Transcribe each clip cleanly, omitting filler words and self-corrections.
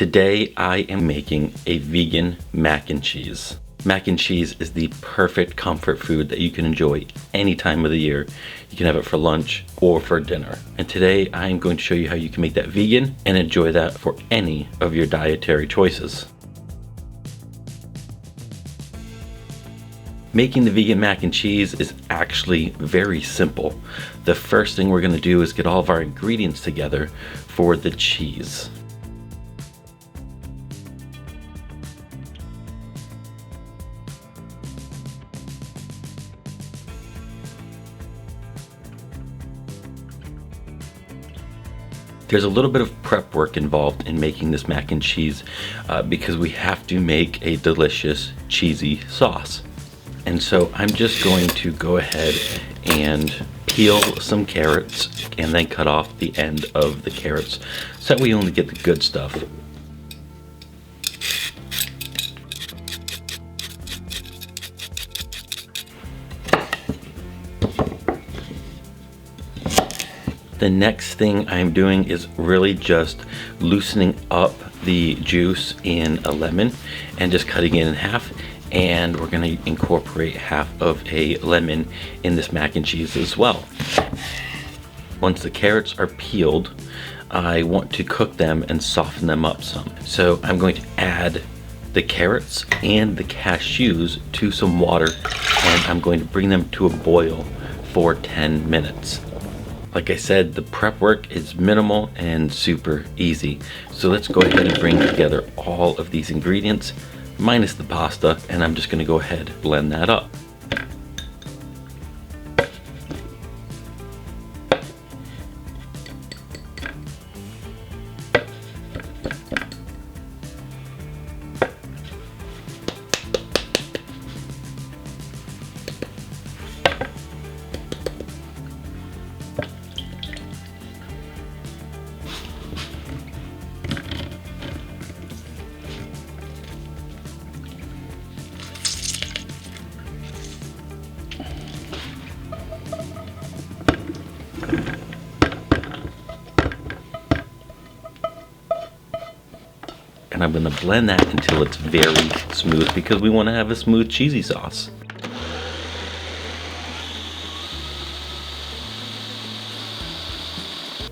Today I am making a vegan mac and cheese. Mac and cheese is the perfect comfort food that you can enjoy any time of the year. You can have it for lunch or for dinner. And today I am going to show you how you can make that vegan and enjoy that for any of your dietary choices. Making the vegan mac and cheese is actually very simple. The first thing we're going to do is get all of our ingredients together for the cheese. There's a little bit of prep work involved in making this mac and cheese because we have to make a delicious cheesy sauce. And so I'm just going to go ahead and peel some carrots and then cut off the end of the carrots so that we only get the good stuff. The next thing I'm doing is really just loosening up the juice in a lemon and just cutting it in half. And we're going to incorporate half of a lemon in this mac and cheese as well. Once the carrots are peeled, I want to cook them and soften them up some. So I'm going to add the carrots and the cashews to some water, and I'm going to bring them to a boil for 10 minutes. Like I said, the prep work is minimal and super easy. So let's go ahead and bring together all of these ingredients minus the pasta, and I'm just going to go ahead and blend that up. And I'm going to blend that until it's very smooth because we want to have a smooth cheesy sauce.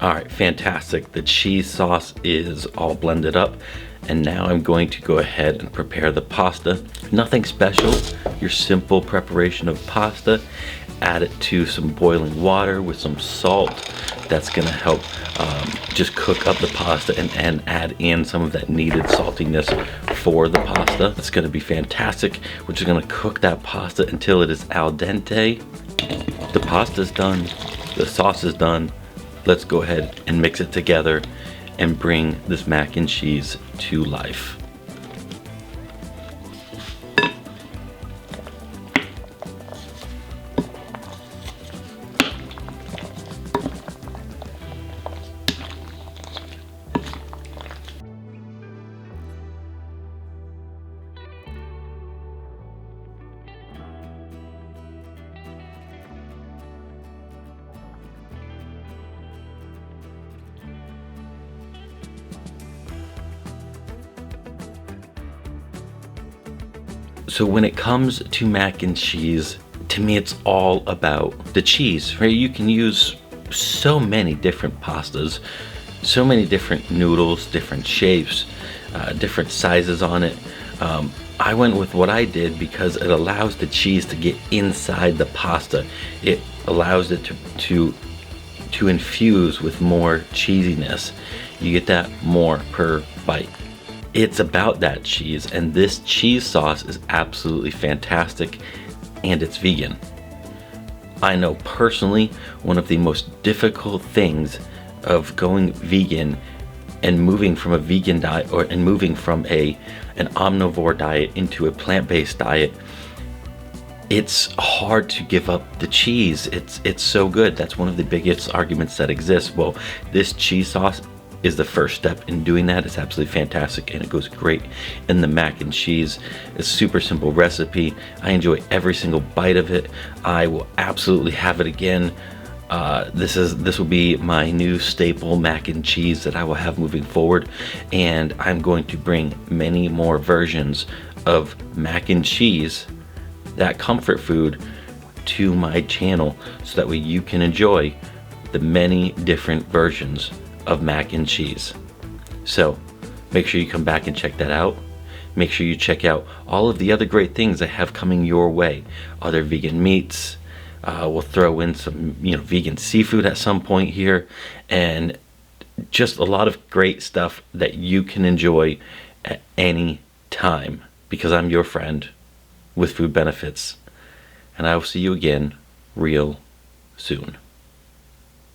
Alright, fantastic. The cheese sauce is all blended up, and now I'm going to go ahead and prepare the pasta. Nothing special, your simple preparation of pasta. Add it to some boiling water with some salt. That's gonna help just cook up the pasta and add in some of that needed saltiness for the pasta. It's gonna be fantastic. We're just gonna cook that pasta until it is al dente. The pasta's done, the sauce is done. Let's go ahead and mix it together and bring this mac and cheese to life. So when it comes to mac and cheese, to me it's all about the cheese, right? You can use so many different pastas, so many different noodles, different shapes, different sizes on it. I went with what I did because it allows the cheese to get inside the pasta. It allows it to infuse with more cheesiness. You get that more per bite. It's about that cheese, and this cheese sauce is absolutely fantastic, and it's vegan. I know personally one of the most difficult things of going vegan and moving from a vegan diet and moving from an omnivore diet into a plant-based diet. It's hard to give up the cheese. It's so good. That's one of the biggest arguments that exists. Well, this cheese sauce is the first step in doing that. It's absolutely fantastic, and it goes great in the mac and cheese. It's a super simple recipe. I enjoy every single bite of it. I will absolutely have it again. This will be my new staple mac and cheese that I will have moving forward, and I'm going to bring many more versions of mac and cheese, that comfort food, to my channel so that way you can enjoy the many different versions of mac and cheese. So make sure you come back and check that out. Make sure you check out all of the other great things I have coming your way. Other vegan meats. We'll throw in some, vegan seafood at some point here, and just a lot of great stuff that you can enjoy at any time, because I'm your friend with food benefits. And I will see you again real soon.